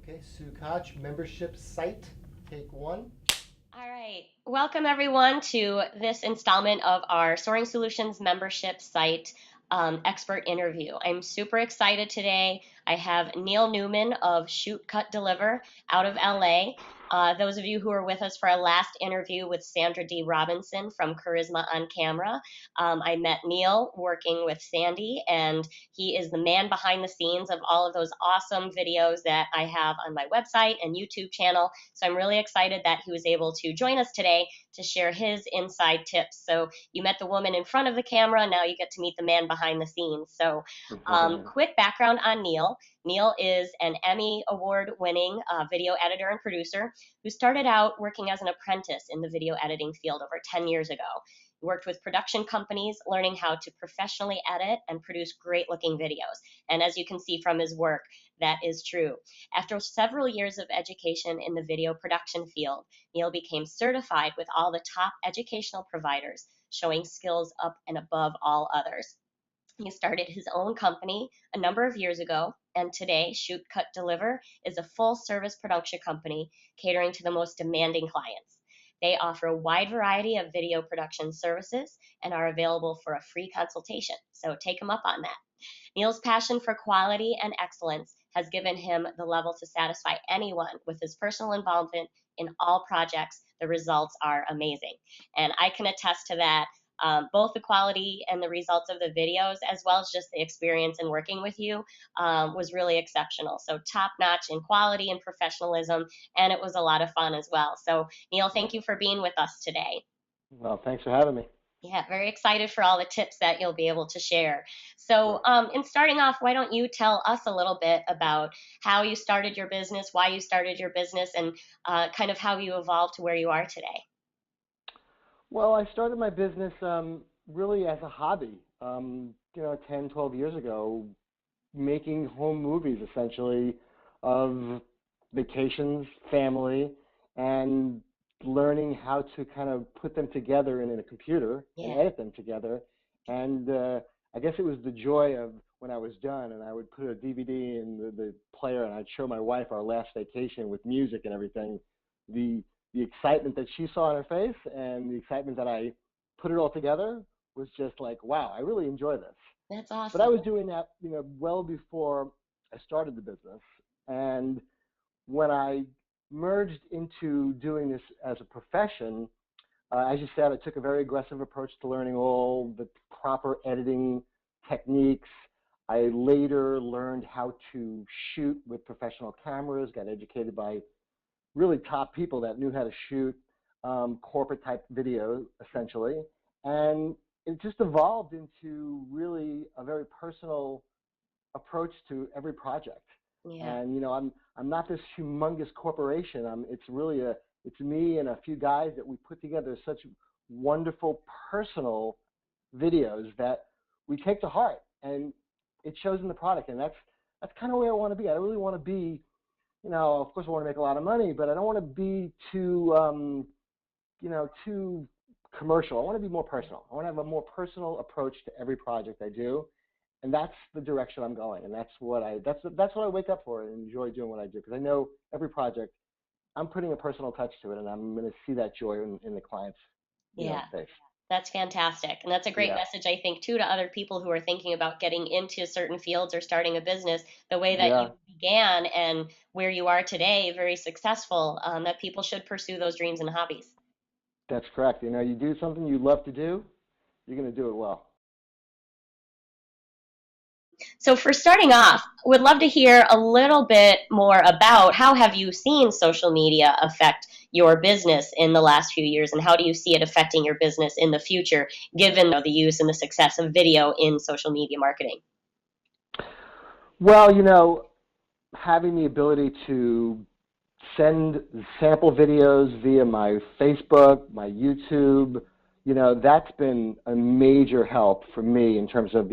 Okay, Sue Koch, membership site, take one. All right. Welcome, everyone, to this installment of our Soaring Solutions membership site expert interview. I'm super excited today. I have Neil Newman of Shoot, Cut, Deliver out of LA. Those of you who were with us for our last interview with Sandra D. Robinson from Charisma on Camera, I met Neil working with Sandy, and he is the man behind the scenes of all of those awesome videos that I have on my website and YouTube channel. So I'm really excited that he was able to join us today to share his inside tips. So you met the woman in front of the camera, now you get to meet the man behind the scenes. So quick background on Neil. Neil is an Emmy Award winning video editor and producer who started out working as an apprentice in the video editing field over 10 years ago. He worked with production companies, learning how to professionally edit and produce great looking videos. And as you can see from his work, that is true. After several years of education in the video production field, Neil became certified with all the top educational providers, showing skills up and above all others. He started his own company a number of years ago, and today Shoot, Cut, Deliver is a full service production company catering to the most demanding clients. They offer a wide variety of video production services and are available for a free consultation, so take him up on that. Neil's passion for quality and excellence has given him the level to satisfy anyone with his personal involvement in all projects. The results are amazing. And I can attest to that. Both the quality and the results of the videos, as well as just the experience in working with you, was really exceptional. So top notch in quality and professionalism, and it was a lot of fun as well. So Neil, thank you for being with us today. Well, thanks for having me. Yeah, very excited for all the tips that you'll be able to share. So, in starting off, why don't you tell us a little bit about how you started your business, why you started your business, and kind of how you evolved to where you are today? Well, I started my business really as a hobby, 10, 12 years ago, making home movies essentially of vacations, family, and learning how to kind of put them together in a computer and Yeah. edit them together. And I guess it was the joy of when I was done and I would put a DVD in the player and I'd show my wife our last vacation with music and everything. The the excitement that she saw on her face and the excitement that I put it all together was just like, wow, I really enjoy this. That's But I awesome. was doing that, well before I started the business. And when I merged into doing this as a profession, as you said, I took a very aggressive approach to learning all the proper editing techniques. I later learned how to shoot with professional cameras, got educated by really top people that knew how to shoot corporate type video, essentially. And it just evolved into really a very personal approach to every project. Yeah. And I'm not this humongous corporation. It's me and a few guys that we put together such wonderful personal videos that we take to heart, and it shows in the product. And that's kind of where I want to be. I really want to be, of course I want to make a lot of money, but I don't want to be too commercial. I want to be more personal. I want to have a more personal approach to every project I do, and that's the direction I'm going. And that's what I wake up for and enjoy doing what I do, because I know every project I'm putting a personal touch to it, and I'm going to see that joy in the client's Yeah. face. That's fantastic. And that's a great Yeah, message, I think, too, to other people who are thinking about getting into certain fields or starting a business, the way that you yeah, began and where you are today, very successful, that people should pursue those dreams and hobbies. that's correct. You do something you love to do, you're going to do it well. So for starting off, would love to hear a little bit more about how have you seen social media affect your business in the last few years, and how do you see it affecting your business in the future, given the use and the success of video in social media marketing? Well, having the ability to send sample videos via my Facebook, my YouTube, that's been a major help for me in terms of,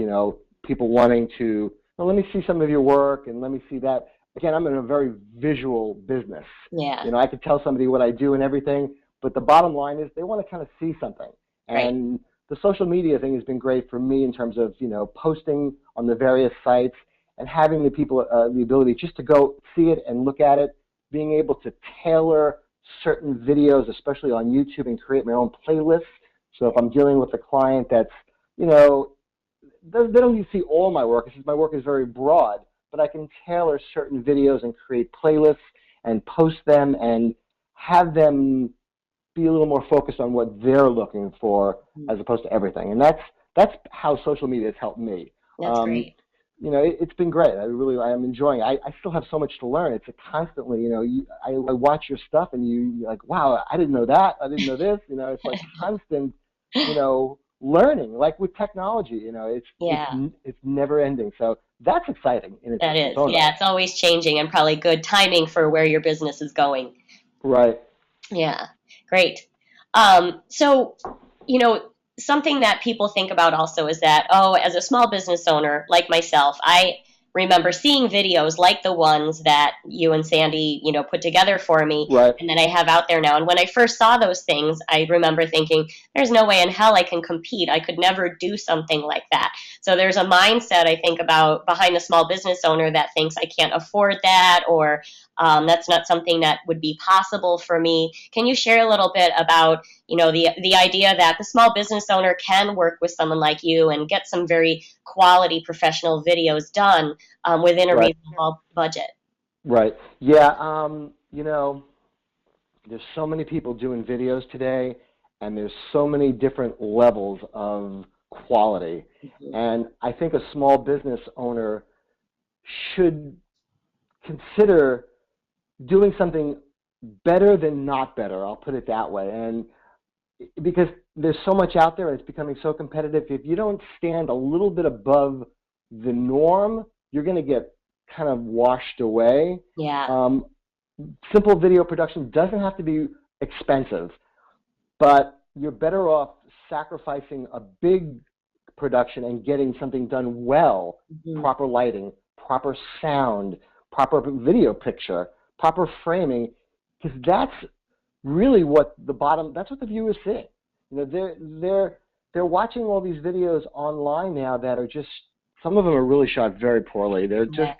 people wanting to, well, let me see some of your work and let me see that. Again, I'm in a very visual business. Yeah, I could tell somebody what I do and everything, but the bottom line is they want to kind of see something. right. And the social media thing has been great for me in terms of, posting on the various sites and having the people the ability just to go see it and look at it, being able to tailor certain videos, especially on YouTube, and create my own playlists. So if I'm dealing with a client that's, they don't need to see all my work. My work is very broad, but I can tailor certain videos and create playlists and post them and have them be a little more focused on what they're looking for as opposed to everything. And that's how social media has helped me. That's great. It's been great. I am enjoying it. I still have so much to learn. It's a constantly, I watch your stuff and you're like, wow, I didn't know that. I didn't know this. It's like constant, learning, like with technology, it's never ending. So that's exciting. That is, yeah, it's always changing and probably good timing for where your business is going. Right. Yeah, great. So, something that people think about also is that, as a small business owner like myself, I remember seeing videos like the ones that you and Sandy, put together for me, right, and that I have out there now. And when I first saw those things, I remember thinking, there's no way in hell I can compete. I could never do something like that. So there's a mindset, I think, about behind the small business owner that thinks I can't afford that, or that's not something that would be possible for me. Can you share a little bit about, the idea that the small business owner can work with someone like you and get some very quality professional videos done within a reasonable budget? Right. Yeah. There's so many people doing videos today, and there's so many different levels of quality. Mm-hmm. And I think a small business owner should consider doing something better than not better. I'll put it that way. And because there's so much out there and it's becoming so competitive, if you don't stand a little bit above the norm, you're going to get kind of washed away. Yeah. Simple video production doesn't have to be expensive, but you're better off sacrificing a big production and getting something done well, mm-hmm. proper lighting, proper sound, proper video picture, proper framing, because that's really what that's what the viewers see. They're watching all these videos online now that are just, some of them are really shot very poorly. They're just,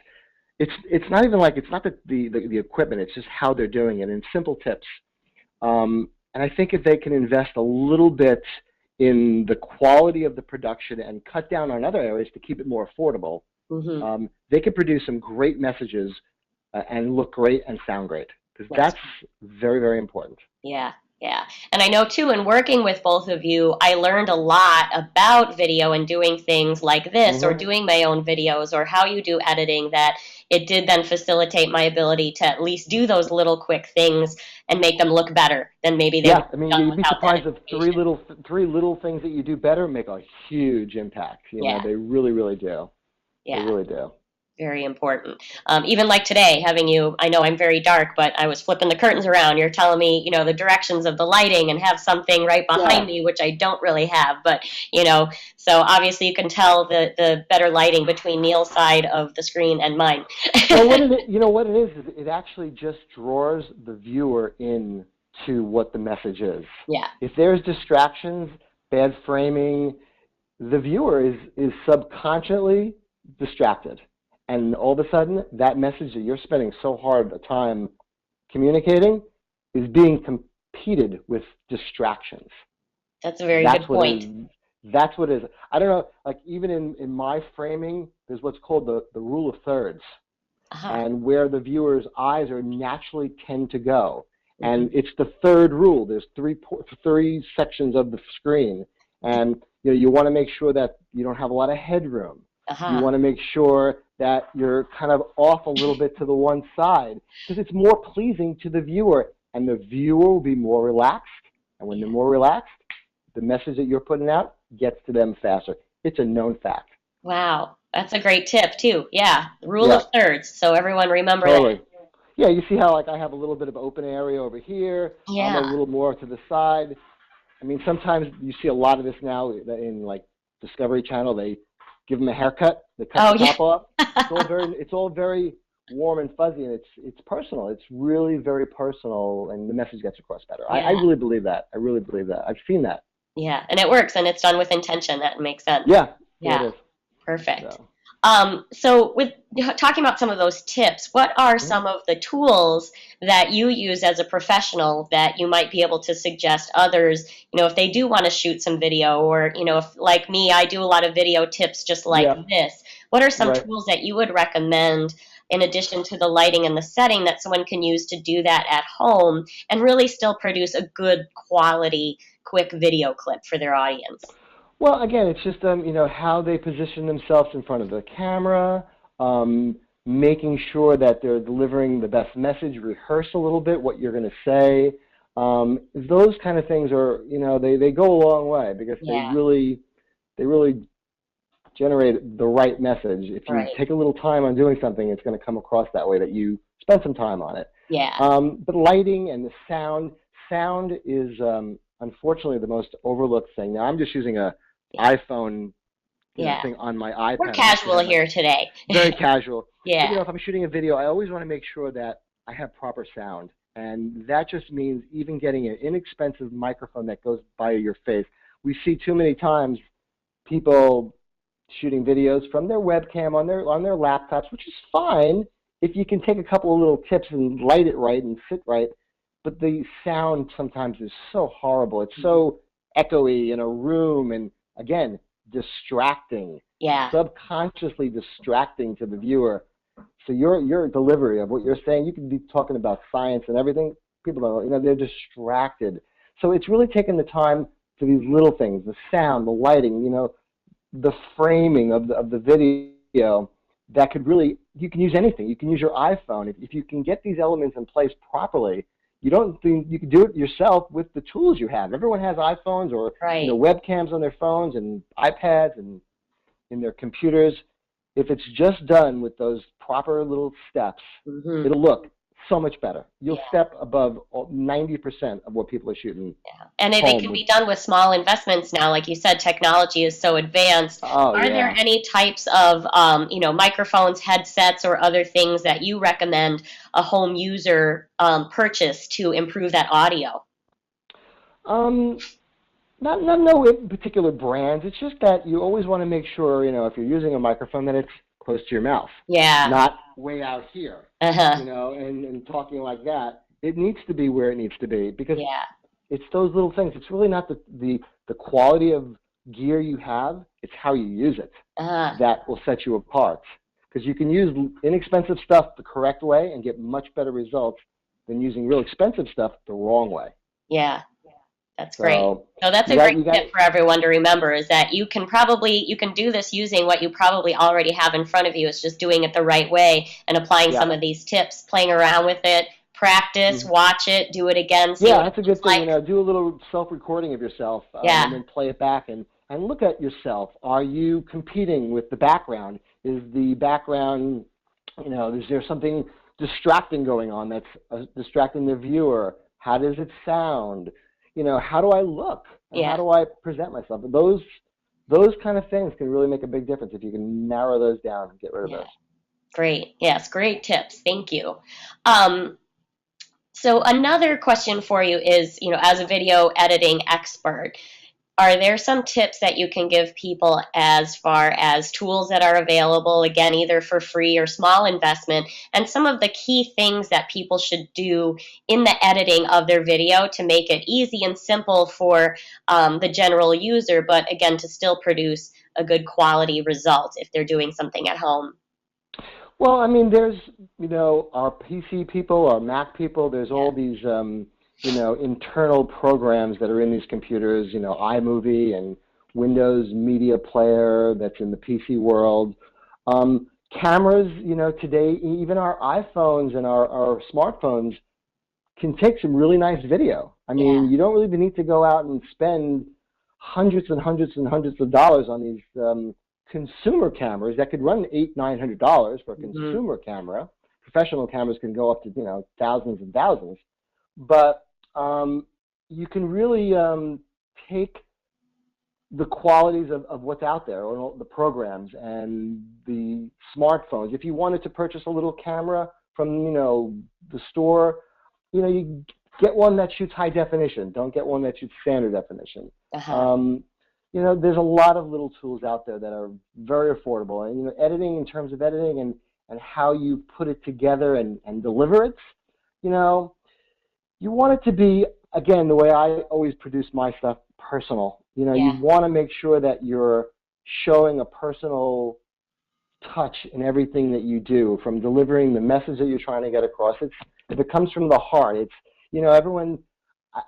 it's not even like, it's not the equipment, it's just how they're doing it, and simple tips. And I think if they can invest a little bit in the quality of the production and cut down on other areas to keep it more affordable, mm-hmm. They can produce some great messages and look great and sound great. Because that's very, very important. Yeah. Yeah. And I know, too, in working with both of you, I learned a lot about video and doing things like this, mm-hmm. or doing my own videos, or how you do editing, that it did then facilitate my ability to at least do those little quick things and make them look better than maybe they would. Yeah, you'd be surprised if three little things that you do better make a huge impact. They really, really do. Yeah. They really do. Very important. Even like today, having you, I know I'm very dark, but I was flipping the curtains around. You're telling me, the directions of the lighting and have something right behind me, which I don't really have. But, so obviously you can tell the better lighting between Neil's side of the screen and mine. Well, what it is it actually just draws the viewer in to what the message is. Yeah. If there's distractions, bad framing, the viewer is subconsciously distracted. And all of a sudden, that message that you're spending so hard a time communicating is being competed with distractions. That's a very good point. That's what it is. I don't know, like even in my framing, there's what's called the rule of thirds. Uh-huh. And where the viewer's eyes are naturally tend to go. Mm-hmm. And it's the third rule. There's three sections of the screen. And you want to make sure that you don't have a lot of headroom. Uh-huh. You want to make sure that you're kind of off a little bit to the one side, because it's more pleasing to the viewer, and the viewer will be more relaxed. And when they're more relaxed, the message that you're putting out gets to them faster. It's a known fact. Wow. That's a great tip, too. Yeah. Rule of thirds. So everyone remember that. Yeah, you see how I have a little bit of open area over here. Yeah. I'm a little more to the side. I mean, sometimes you see a lot of this now in like Discovery Channel. They give them a haircut. They cut the top off. It's all very warm and fuzzy, and it's personal. It's really very personal, and the message gets across better. Yeah. I really believe that. I've seen that. Yeah, and it works, and it's done with intention. That makes sense. Yeah. Yeah. It is. Perfect. So with talking about some of those tips, what are Mhm. some of the tools that you use as a professional that you might be able to suggest others, if they do want to shoot some video, or, if like me, I do a lot of video tips just like Yeah, this. What are some right. tools that you would recommend in addition to the lighting and the setting that someone can use to do that at home and really still produce a good quality, quick video clip for their audience? Well, again, it's just how they position themselves in front of the camera, um, making sure that they're delivering the best message. Rehearse a little bit what you're going to say. Those kind of things are, they go a long way because Yeah, they really generate the right message. If you right. take a little time on doing something, it's going to come across that way that you spent some time on it. Yeah, But lighting and the sound is unfortunately the most overlooked thing. Now I'm just using a yeah, iPhone, yeah. thing on my We're iPad. I'm actually casual have my here today. very casual. But Yeah, if I'm shooting a video, I always want to make sure that I have proper sound, and that just means even getting an inexpensive microphone that goes by your face. We see too many times people shooting videos from their webcam on their laptops, which is fine if you can take a couple of little tips and light it right and sit right. But the sound sometimes is so horrible. It's so echoey in a room, and again, distracting, yeah, subconsciously distracting to the viewer. So your delivery of what you're saying, you can be talking about science and everything. People don't, they're distracted. So it's really taking the time for these little things, the sound, the lighting, the framing of the video that could really, you can use anything. You can use your iPhone. If you can get these elements in place properly, you don't think you can do it yourself with the tools you have. Everyone has iPhones or right. webcams on their phones and iPads and in their computers. If it's just done with those proper little steps, Hmm. it'll look so much better. You'll Yeah, step above 90% of what people are shooting yeah. And it home can with. be done with small investments now. Like you said, technology is so advanced. Oh Are there yeah. any types of, microphones, headsets, or other things that you recommend a home user purchase to improve that audio? Um, not no particular brands. It's just that you always want to make sure, if you're using a microphone, that it's close to your mouth, Yeah. not way out here, Uh-huh. and talking like that. It needs to be where it needs to be because Yeah. it's those little things. It's really not the quality of gear you have. It's how you use it Uh-huh. that will set you apart. Because you can use inexpensive stuff the correct way and get much better results than using real expensive stuff the wrong way. Yeah. That's great. So So that's you a got great you got tip for everyone to remember is that you can do this using what you probably already have in front of you. It's just doing it the right way and applying yeah. some of these tips, playing around with it, practice, Mhm. watch it, do it again, see Yeah, what it that's a looks good thing. like. Do a little self-recording of yourself, and Yeah. then play it back and look at yourself. Are you competing with the background? Is the background, is there something distracting going on that's distracting the viewer? How does it sound? How do I look? And how Yeah. do I present myself? Those kind of things can really make a big difference if you can narrow those down and get rid of Yeah. those. Great. Yes, great tips. Thank you. Um, so another question for you is, as a video editing expert, are there some tips that you can give people as far as tools that are available, again, either for free or small investment, and some of the key things that people should do in the editing of their video to make it easy and simple for the general user, but again, to still produce a good quality result if they're doing something at home? Well, I mean, there's, our PC people, our Mac people, there's Yeah. all these, internal programs that are in these computers, iMovie and Windows Media Player that's in the PC world. Cameras, today, even our iPhones and our smartphones can take some really nice video. I Yeah. mean, you don't really need to go out and spend hundreds and hundreds and hundreds of dollars on these consumer cameras that could run $800-900 for a Hmm. consumer camera. Professional cameras can go up to thousands and thousands, but you can really take the qualities of what's out there, or the programs and the smartphones. If you wanted to purchase a little camera from the store, you get one that shoots high definition. Don't get one that shoots standard definition. Uh-huh. Um, there's a lot of little tools out there that are very affordable. And, editing, in terms of editing and how you put it together and deliver it, you want it to be, again, the way I always produce my stuff, personal. Yeah. You want to make sure that you're showing a personal touch in everything that you do, from delivering the message that you're trying to get across. If it comes from the heart, everyone,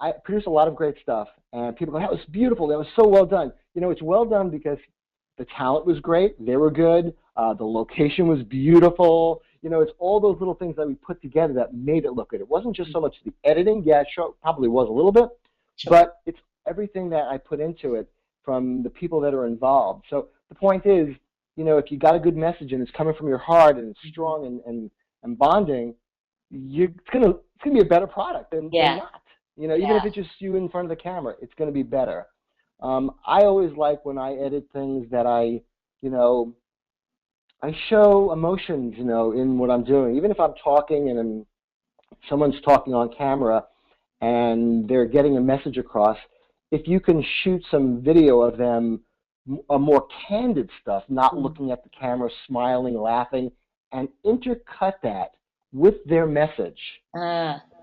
I produce a lot of great stuff, and people go, that was beautiful, that was so well done. It's well done because the talent was great, they were good, the location was beautiful. It's all those little things that we put together that made it look good. It wasn't just so much the editing. Yeah, sure, probably was a little bit, but it's everything that I put into it from the people that are involved. So the point is, if you got a good message and it's coming from your heart and it's strong and bonding, it's gonna be a better product than not. Even if it's just you in front of the camera, it's gonna be better. I always like when I edit things that I show emotions, in what I'm doing. Even if I'm talking and someone's talking on camera and they're getting a message across, if you can shoot some video of them, a more candid stuff, not looking at the camera, smiling, laughing, and intercut that with their message,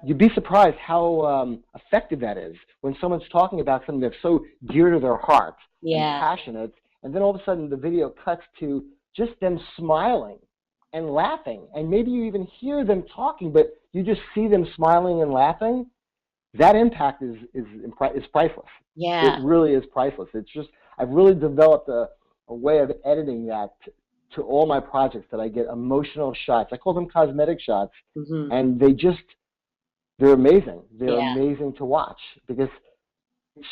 you'd be surprised how effective that is when someone's talking about something that's so dear to their heart and passionate, and then all of a sudden the video cuts to just them smiling and laughing, and maybe you even hear them talking, but you just see them smiling and laughing. That impact is priceless. Yeah. It really is priceless. It's just, I've really developed a way of editing that to all my projects, that I get emotional shots. I call them cosmetic shots, and they're amazing. They're amazing to watch because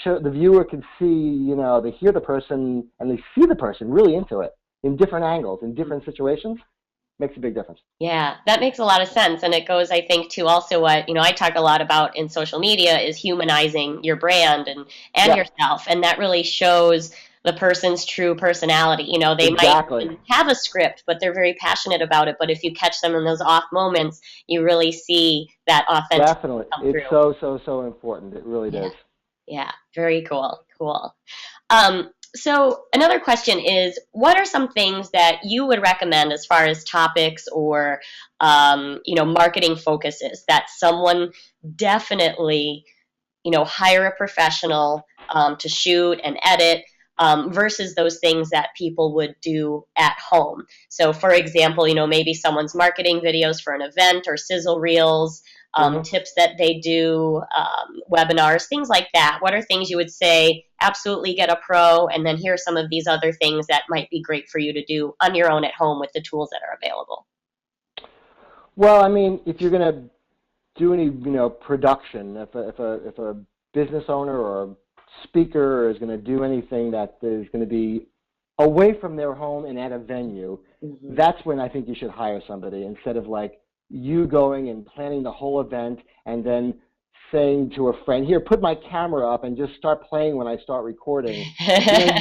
the viewer can see, they hear the person and they see the person really into it in different angles, in different situations. Makes a big difference. Yeah, that makes a lot of sense. And it goes, I think, to also what, I talk a lot about in social media is humanizing your brand and yourself. And that really shows the person's true personality. They might have a script, but they're very passionate about it. But if you catch them in those off moments, you really see that authenticity. Definitely. It's so important. It really does. Yeah, very cool. So another question is, what are some things that you would recommend as far as topics or, marketing focuses that someone definitely, hire a professional to shoot and edit versus those things that people would do at home? So, for example, maybe someone's marketing videos for an event or sizzle reels, tips that they do, webinars, things like that. What are things you would say, absolutely get a pro, and then here are some of these other things that might be great for you to do on your own at home with the tools that are available? Well, I mean, if you're going to do any, production, if a business owner or a speaker is going to do anything that is going to be away from their home and at a venue, that's when I think you should hire somebody, instead of like you going and planning the whole event and then saying to a friend, here, put my camera up and just start playing when I start recording.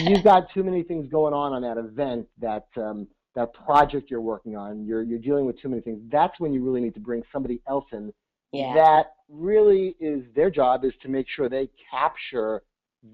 You've got too many things going on that event, that project you're working on. You're dealing with too many things. That's when you really need to bring somebody else in. That really is their job, is to make sure they capture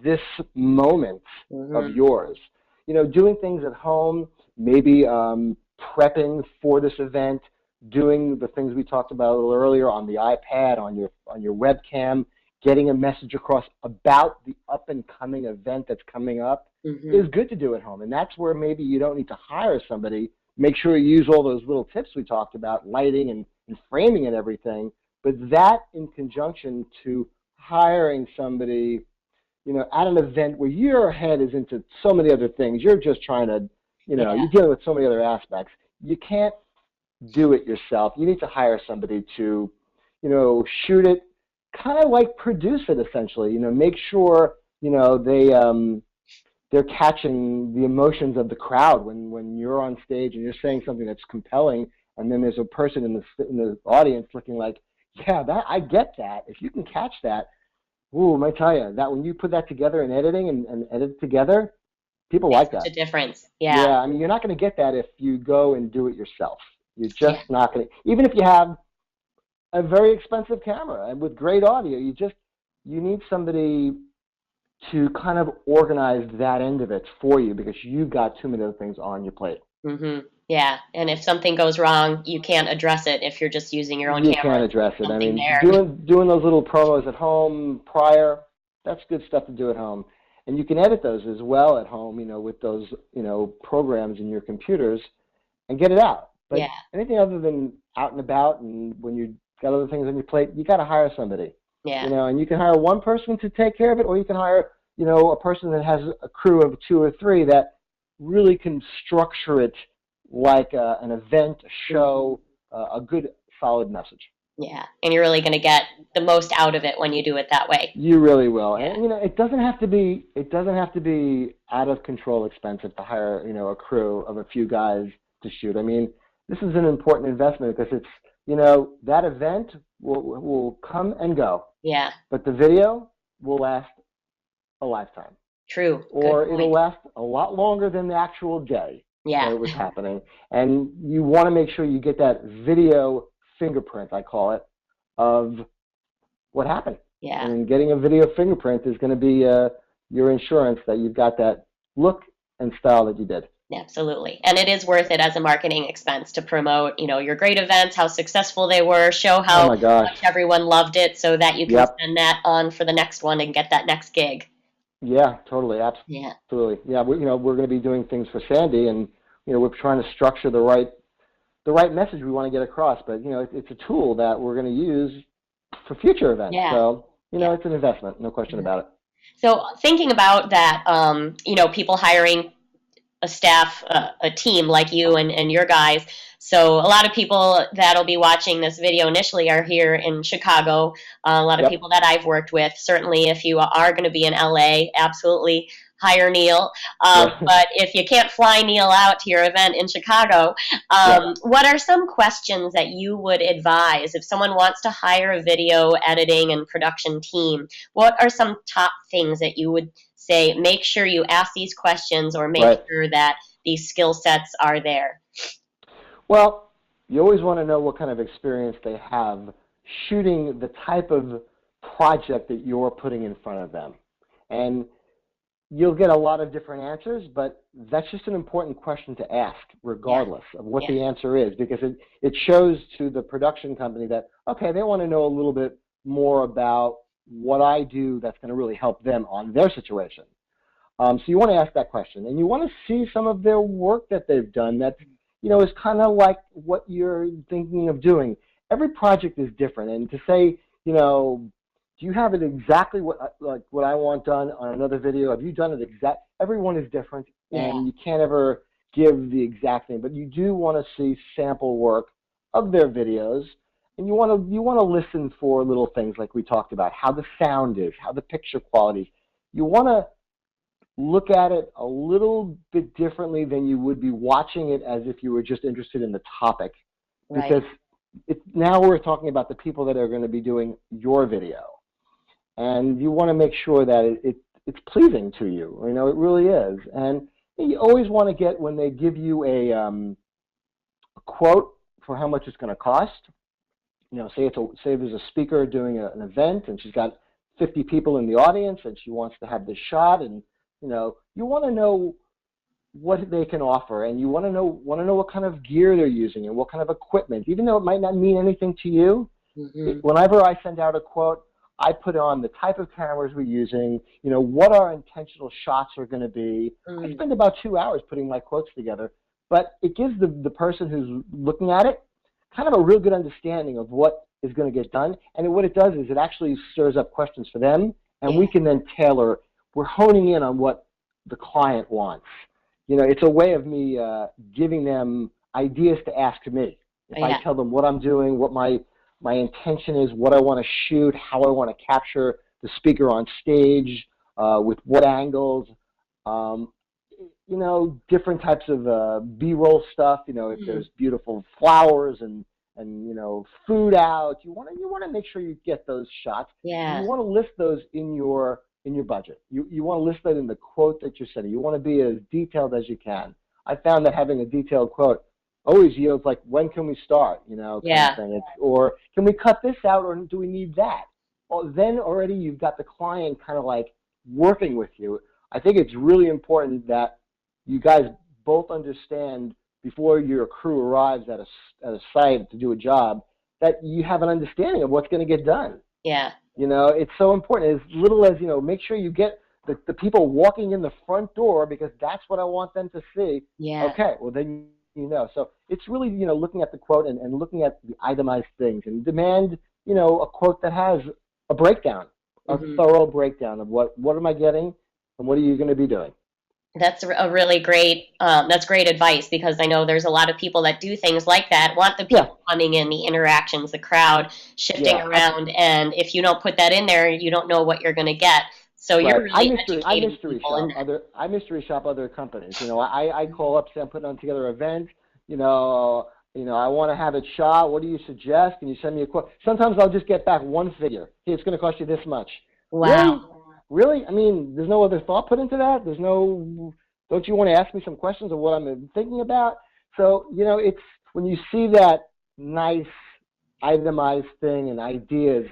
this moment of yours. Doing things at home, maybe prepping for this event, doing the things we talked about a little earlier on the iPad, on your webcam, getting a message across about the up-and-coming event that's coming up is good to do at home. And that's where maybe you don't need to hire somebody. Make sure you use all those little tips we talked about, lighting and framing and everything. But that in conjunction to hiring somebody, at an event where your head is into so many other things, you're just trying to, you're dealing with so many other aspects. You can't do it yourself. You need to hire somebody to, shoot it, kind of like produce it essentially. Make sure, they're catching the emotions of the crowd when you're on stage and you're saying something that's compelling, and then there's a person in the audience looking like, yeah, I get that. If you can catch that, ooh, I tell you, that when you put that together in editing and edit it together, people like that. It's a difference. Yeah. Yeah, I mean, you're not going to get that if you go and do it yourself. You're just not going to, even if you have a very expensive camera and with great audio, you need somebody to kind of organize that end of it for you because you've got too many other things on your plate. Mm-hmm. Yeah, and if something goes wrong, you can't address it if you're just using your own You camera. can't address it. I Something mean, there. doing those little promos at home prior, that's good stuff to do at home. And you can edit those as well at home, with those, programs in your computers and get it out. But Yeah. anything other than out and about and when you've got other things on your plate, you got to hire somebody. Yeah. And you can hire one person to take care of it, or you can hire, a person that has a crew of 2 or 3 that really can structure it like an event, a show, a good, solid message. Yeah, and you're really going to get the most out of it when you do it that way. You really will. Yeah. And it doesn't have to be out of control expensive to hire, a crew of a few guys to shoot. I mean, this is an important investment because it's, that event will come and go. Yeah. But the video will last a lifetime. True. Or it'll last a lot longer than the actual day that it was happening. And you want to make sure you get that video fingerprint, I call it, of what happened. Yeah. And getting a video fingerprint is going to be your insurance that you've got that look and style that you did. Absolutely. And it is worth it as a marketing expense to promote, your great events, how successful they were, show how much everyone loved it so that you can send that on for the next one and get that next gig. Yeah, totally. Absolutely. Yeah, we're going to be doing things for Sandy, and, we're trying to structure the right message we want to get across. But, it's a tool that we're going to use for future events. Yeah. So, it's an investment, no question about it. So thinking about that, people hiring a staff, a team like you and your guys. So a lot of people that'll be watching this video initially are here in Chicago. A lot of people that I've worked with. Certainly, if you are going to be in LA, absolutely hire Neil. But if you can't fly Neil out to your event in Chicago, what are some questions that you would advise if someone wants to hire a video editing and production team? What are some top things that you would say, make sure you ask these questions or make sure that these skill sets are there? Well, you always want to know what kind of experience they have shooting the type of project that you're putting in front of them. And you'll get a lot of different answers, but that's just an important question to ask regardless of what the answer is, because it shows to the production company that, okay, they want to know a little bit more about what I do that's going to really help them on their situation. So you want to ask that question, and you want to see some of their work that they've done that, is kind of like what you're thinking of doing. Every project is different, and to say, do you have it exactly what I want done on another video? Have you done it exact? Everyone is different, and you can't ever give the exact thing, but you do want to see sample work of their videos. And you want to listen for little things like we talked about, how the sound is, how the picture quality is. You want to look at it a little bit differently than you would be watching it as if you were just interested in the topic. Because now we're talking about the people that are going to be doing your video. And you want to make sure that it's pleasing to you. It really is. And you always want to get, when they give you a quote for how much it's going to cost, say there's a speaker doing an event and she's got 50 people in the audience and she wants to have this shot, and you want to know what they can offer, and you want to know what kind of gear they're using and what kind of equipment, even though it might not mean anything to you. Whenever I send out a quote, I put on the type of cameras we're using, what our intentional shots are going to be. I spend about 2 hours putting my quotes together, but it gives the person who's looking at it kind of a real good understanding of what is going to get done. And what it does is it actually stirs up questions for them, and we can then tailor. We're honing in on what the client wants. It's a way of me giving them ideas to ask me. If I tell them what I'm doing, what my intention is, what I want to shoot, how I want to capture the speaker on stage, with what angles, different types of B-roll stuff. If there's beautiful flowers and food out, you want to make sure you get those shots. Yeah. You want to list those in your budget. You want to list that in the quote that you're sending. You want to be as detailed as you can. I found that having a detailed quote always yields like, when can we start? Kind of thing. Or can we cut this out, or do we need that? Well, then already you've got the client kind of like working with you, I think it's really important that you guys both understand before your crew arrives at a site to do a job that you have an understanding of what's going to get done. Yeah. You know, it's so important. As little as, you know, make sure you get the people walking in the front door because that's what I want them to see. Yeah. Okay, well then you know. So it's really, you know, looking at the quote and looking at the itemized things and demand, you know, a quote that has a breakdown, a thorough breakdown of what am I getting and what are you going to be doing. That's a really great, that's great advice, because I know there's a lot of people that do things like that, want the people coming in, the interactions, the crowd shifting around, and if you don't put that in there, you don't know what you're going to get. So you're really educating people in that. I mystery shop other companies. You know, I call up, say I'm putting on together an event. You know, I want to have it shot. What do you suggest? Can you send me a quote? Sometimes I'll just get back one figure. Hey, it's going to cost you this much. Wow. Really? I mean, there's no other thought put into that? Don't you want to ask me some questions of what I'm thinking about? So, you know, it's when you see that nice itemized thing and ideas,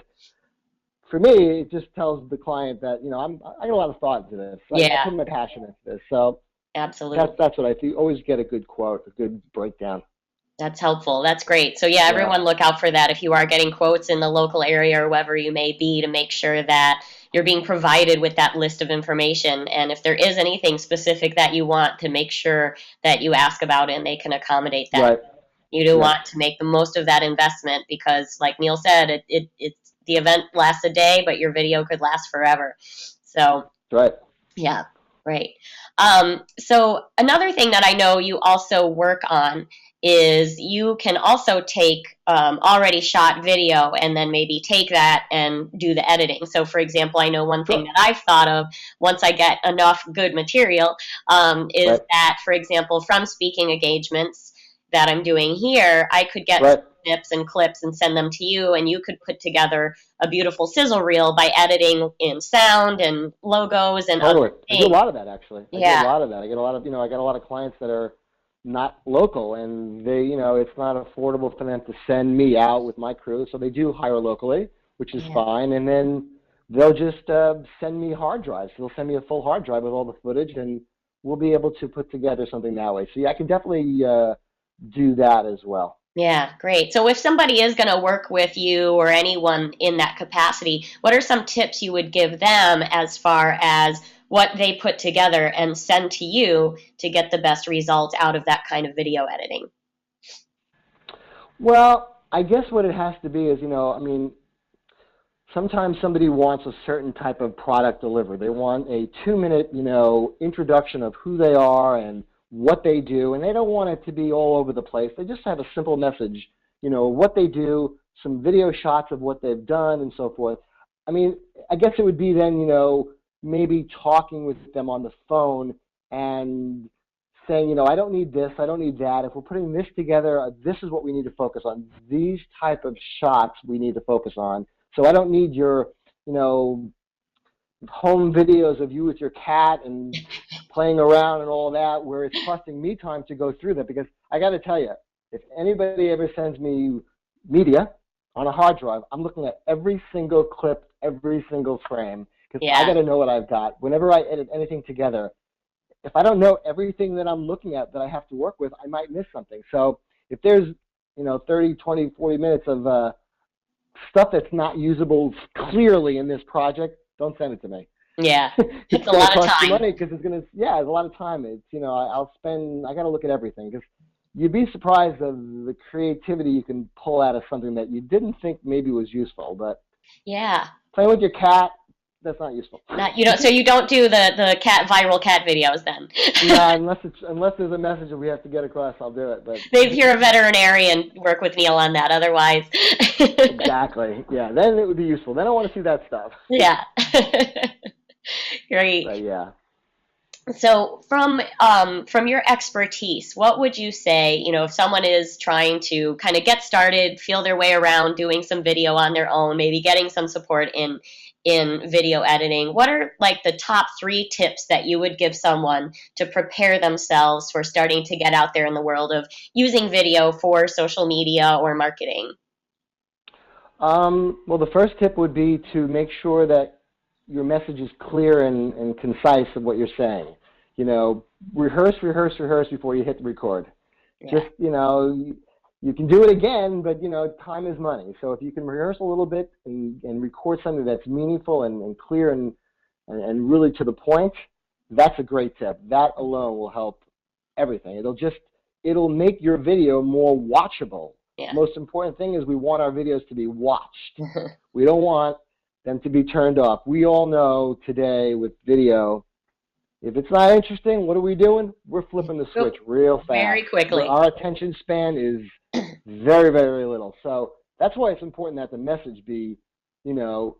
for me, it just tells the client that, you know, I got a lot of thought into this. I put my passion into this. So absolutely. That's what I think. Always get a good quote, a good breakdown. That's helpful. That's great. So yeah, everyone look out for that if you are getting quotes in the local area or wherever you may be, to make sure that you're being provided with that list of information. And if there is anything specific that you want, to make sure that you ask about it and they can accommodate that. Right. You do want to make the most of that investment, because like Neil said, it's the event lasts a day, but your video could last forever. So right. Yeah, right. So another thing that I know you also work on is you can also take already shot video and then maybe take that and do the editing. So for example, I know one thing that I've thought of once I get enough good material is that, for example, from speaking engagements that I'm doing here, I could get snips and clips and send them to you, and you could put together a beautiful sizzle reel by editing in sound and logos and other things. I do a lot of that, actually. I do a lot of that. I get a lot of, you know, I got a lot of clients that are not local, and they, you know, it's not affordable for them to send me out with my crew, so they do hire locally, which is fine, and then they'll just send me hard drives. They'll send me a full hard drive with all the footage, and we'll be able to put together something that way. So yeah, I can definitely do that as well. Yeah, great. So if somebody is going to work with you or anyone in that capacity, what are some tips you would give them as far as what they put together and send to you to get the best result out of that kind of video editing? Well, I guess what it has to be is, you know, I mean, sometimes somebody wants a certain type of product delivered. They want a 2-minute, you know, introduction of who they are and what they do, and they don't want it to be all over the place. They just have a simple message, you know, what they do, some video shots of what they've done and so forth. I mean, I guess it would be then, you know, maybe talking with them on the phone and saying, you know, I don't need this, I don't need that. If we're putting this together, this is what we need to focus on. These type of shots we need to focus on. So I don't need your, you know, home videos of you with your cat and playing around and all that, where it's costing me time to go through that. Because I got to tell you, if anybody ever sends me media on a hard drive, I'm looking at every single clip, every single frame, because I got to know what I've got. Whenever I edit anything together, if I don't know everything that I'm looking at that I have to work with, I might miss something. So if there's, you know, 30, 20, 40 minutes of stuff that's not usable clearly in this project, don't send it to me. Yeah, it's a lot of time. Money because it's gonna, it's a lot of time. It's, you know, I got to look at everything, because you'd be surprised of the creativity you can pull out of something that you didn't think maybe was useful. But playing with your cat, that's not useful. So you don't do the viral cat videos then? Yeah, unless there's a message that we have to get across, I'll do it. But maybe you're a veterinarian, work with Neil on that. Otherwise, exactly. Yeah, then it would be useful. Then I want to see that stuff. Yeah. Great. But yeah. So from your expertise, what would you say, you know, if someone is trying to kind of get started, feel their way around doing some video on their own, maybe getting some support in video editing, what are like the top 3 tips that you would give someone to prepare themselves for starting to get out there in the world of using video for social media or marketing? Well, the first tip would be to make sure that your message is clear and concise of what you're saying. You know, rehearse before you hit record. Yeah. Just, you know, you can do it again, but, you know, time is money. So if you can rehearse a little bit and record something that's meaningful and clear and really to the point, that's a great tip. That alone will help everything. It'll make your video more watchable. Yeah. Most important thing is we want our videos to be watched. We don't want them to be turned off. We all know today with video, if it's not interesting, what are we doing? We're flipping the switch real fast. Very quickly. Our attention span is very, very, very little. So that's why it's important that the message be, you know,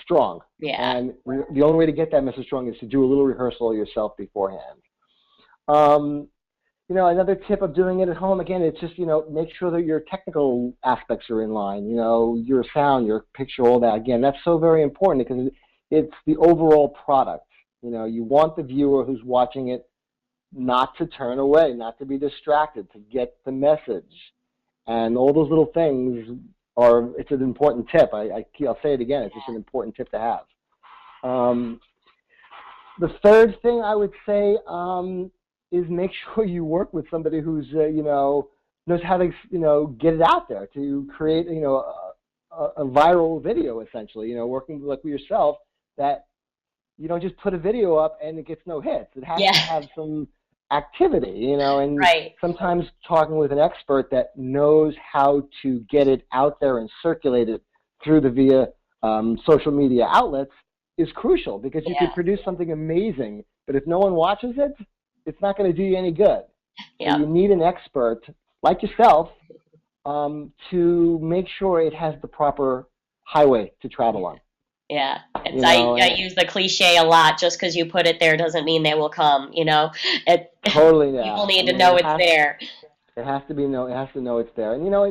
strong. Yeah. And the only way to get that message strong is to do a little rehearsal yourself beforehand. You know, another tip of doing it at home, again, it's just, you know, make sure that your technical aspects are in line, you know, your sound, your picture, all that. Again, that's so very important because it's the overall product. You know, you want the viewer who's watching it not to turn away, not to be distracted, to get the message. And all those little things it's an important tip. I'll say it again, it's just an important tip to have. The third thing I would say is make sure you work with somebody who's, you know, knows how to, you know, get it out there to create, you know, a viral video, essentially, you know, working like with yourself, that you don't just put a video up and it gets no hits. It has to have some activity, you know, and sometimes talking with an expert that knows how to get it out there and circulate it through via social media outlets is crucial, because you could produce something amazing, but if no one watches it, it's not going to do you any good. So you need an expert like yourself to make sure it has the proper highway to travel on. Yeah, I use the cliche a lot. Just because you put it there doesn't mean they will come. You know, totally. People need to know it's there. It has to know it's there, and you know,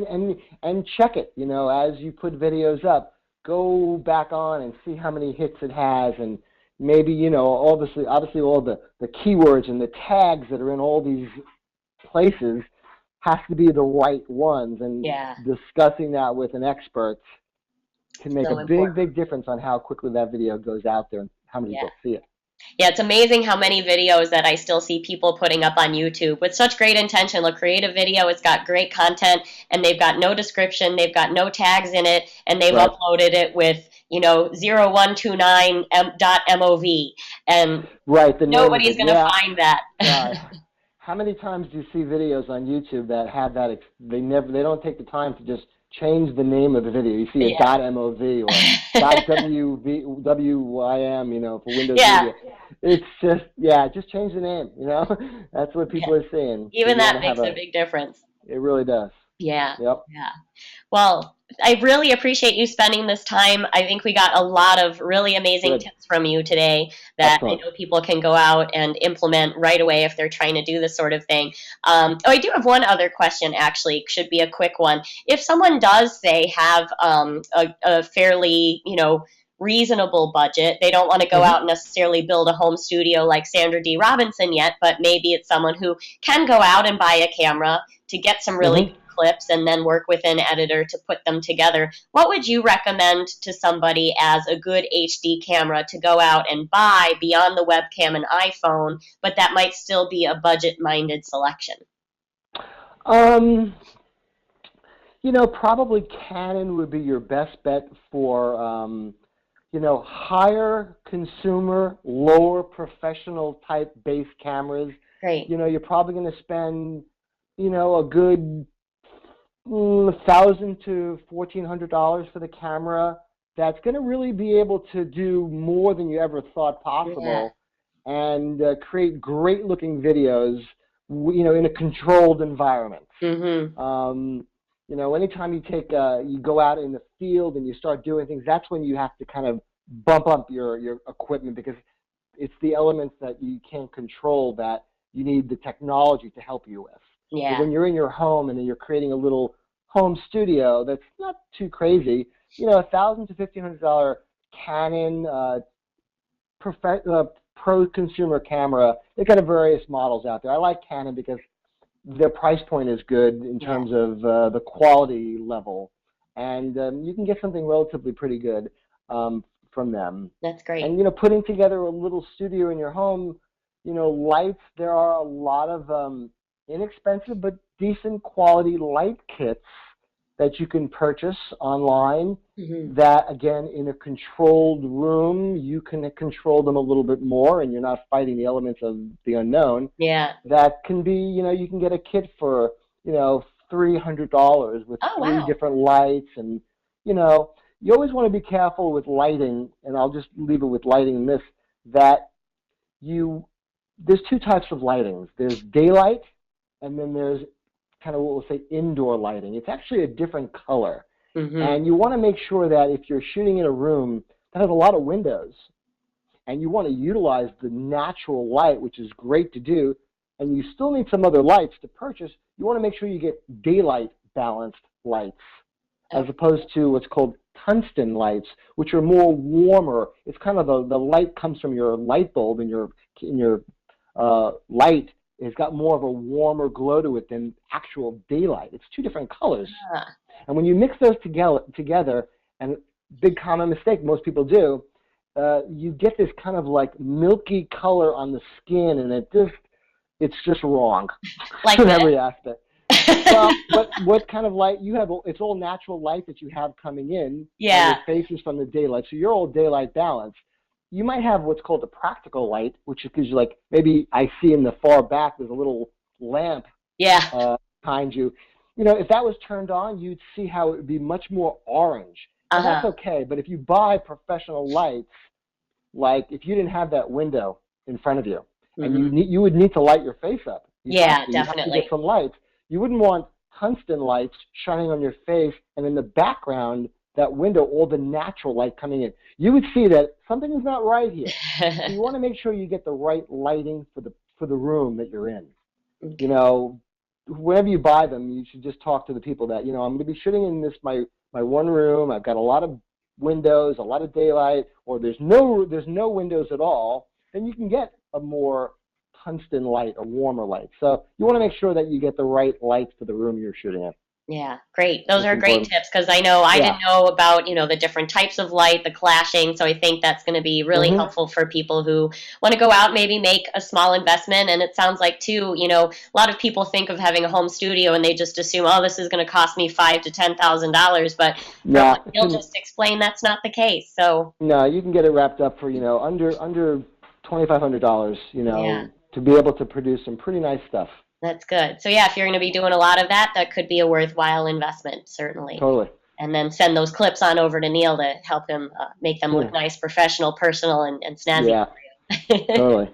and check it. You know, as you put videos up, go back on and see how many hits it has, and maybe, you know, obviously all the keywords and the tags that are in all these places has to be the right ones, and discussing that with an expert can make a big difference on how quickly that video goes out there and how many people see it. Yeah, it's amazing how many videos that I still see people putting up on YouTube with such great intention. They'll create a video, it's got great content, and they've got no description, they've got no tags in it, and they've uploaded it with, you know, 0129.mov, and nobody's going to find that. How many times do you see videos on YouTube that have that? They don't take the time to just change the name of the video. You see a .mov or .wim, you know, for Windows Media. It's just change the name, you know. That's what people are saying. Even that makes a big difference. It really does. Yeah. Yep. Yeah. Well, I really appreciate you spending this time. I think we got a lot of really amazing tips from you today that I know people can go out and implement right away if they're trying to do this sort of thing. I do have one other question, actually. Should be a quick one. If someone does, say, have a fairly, you know, reasonable budget, they don't want to go out and necessarily build a home studio like Sandra D. Robinson yet, but maybe it's someone who can go out and buy a camera to get some really good clips and then work with an editor to put them together. What would you recommend to somebody as a good HD camera to go out and buy beyond the webcam and iPhone, but that might still be a budget-minded selection? You know, probably Canon would be your best bet for you know, higher consumer, lower professional type base cameras. Great. You know, you're probably going to spend, you know, a good $1,000 to $1,400 for the camera. That's going to really be able to do more than you ever thought possible, and create great looking videos, you know, in a controlled environment. You know, anytime you you go out in the field and you start doing things, that's when you have to kind of bump up your equipment, because it's the elements that you can't control that you need the technology to help you with. Yeah. But when you're in your home and then you're creating a little home studio that's not too crazy, you know, $1,000 to $1,500 Canon pro consumer camera. They've got various models out there. I like Canon because their price point is good in terms of the quality level, and you can get something relatively pretty good from them. That's great. And, putting together a little studio in your home, lights, there are a lot of inexpensive but decent quality light kits that you can purchase online that, again, in a controlled room, you can control them a little bit more and you're not fighting the elements of the unknown. Yeah. That can be, you can get a kit for, $300 with three different lights. And, you always want to be careful with lighting, and I'll just leave it with lighting in this, that there's two types of lightings. There's daylight, and then there's kind of what we'll say indoor lighting. It's actually a different color. And you want to make sure that if you're shooting in a room that has a lot of windows and you want to utilize the natural light, which is great to do, and you still need some other lights to purchase, you want to make sure you get daylight balanced lights as opposed to what's called tungsten lights, which are more warmer. It's kind of the light comes from your light bulb, and your light has got more of a warmer glow to it than actual daylight. It's two different colors. And when you mix those together, and big common mistake most people do, you get this kind of like milky color on the skin, and it's just wrong in every aspect. Well, what kind of light you have? It's all natural light that you have coming in. Yeah. And your face is from the daylight, so you're all daylight balanced. You might have what's called a practical light, which is like maybe I see in the far back there's a little lamp behind you. If that was turned on, you'd see how it would be much more orange. And that's okay, but if you buy professional lights, like if you didn't have that window in front of you, and you would need to light your face up. Definitely. You have to get some lights. You wouldn't want tungsten lights shining on your face, and in the background, that window, all the natural light coming in. You would see that something is not right here. So you want to make sure you get the right lighting for the room that you're in. Whenever you buy them, you should just talk to the people that, I'm going to be shooting in this my one room. I've got a lot of windows, a lot of daylight, or there's no windows at all. Then you can get a more tungsten light, a warmer light. So you want to make sure that you get the right lights for the room you're shooting in. Yeah, great. Those are great tips, because I know I didn't know about, the different types of light, the clashing. So I think that's going to be really helpful for people who want to go out, maybe make a small investment. And it sounds like too, a lot of people think of having a home studio and they just assume, oh, this is going to cost me $5,000 to $10,000. But you'll just explain that's not the case. So no, you can get it wrapped up for under $2,500. To be able to produce some pretty nice stuff. That's good. So if you're going to be doing a lot of that could be a worthwhile investment, certainly. Totally. And then send those clips on over to Neil to help him make them look nice, professional, personal, and snazzy. Yeah, totally.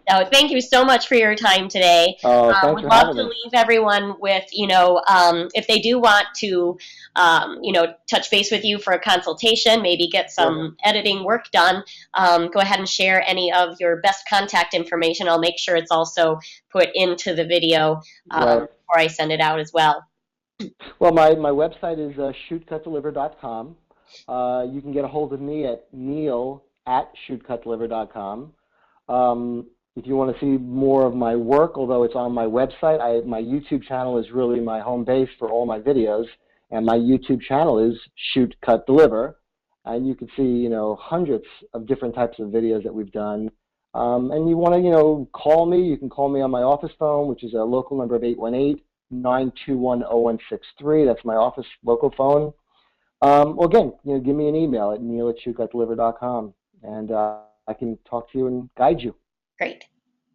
No, thank you so much for your time today. Oh, thanks would for love having to me. leave everyone with, if they do want to, touch base with you for a consultation, maybe get some editing work done, go ahead and share any of your best contact information. I'll make sure it's also put into the video before I send it out as well. Well, my website is shootcutdeliver.com. You can get a hold of me at neil@shootcutdeliver.com. If you want to see more of my work, although it's on my website, my YouTube channel is really my home base for all my videos, and my YouTube channel is Shoot, Cut, Deliver, and you can see, hundreds of different types of videos that we've done. And you want to, call me, you can call me on my office phone, which is a local number of 818-921-0163. That's my office local phone. Or again, give me an email at neil@shootcutdeliver.com, and I can talk to you and guide you. Great.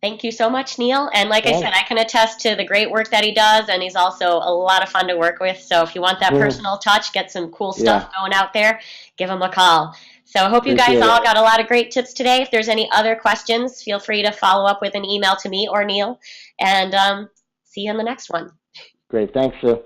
Thank you so much, Neil. And like I said, I can attest to the great work that he does, and he's also a lot of fun to work with. So if you want that personal touch, get some cool stuff going out there, give him a call. So I hope you guys all got a lot of great tips today. If there's any other questions, feel free to follow up with an email to me or Neil. And see you on the next one. Great. Thanks, Sue.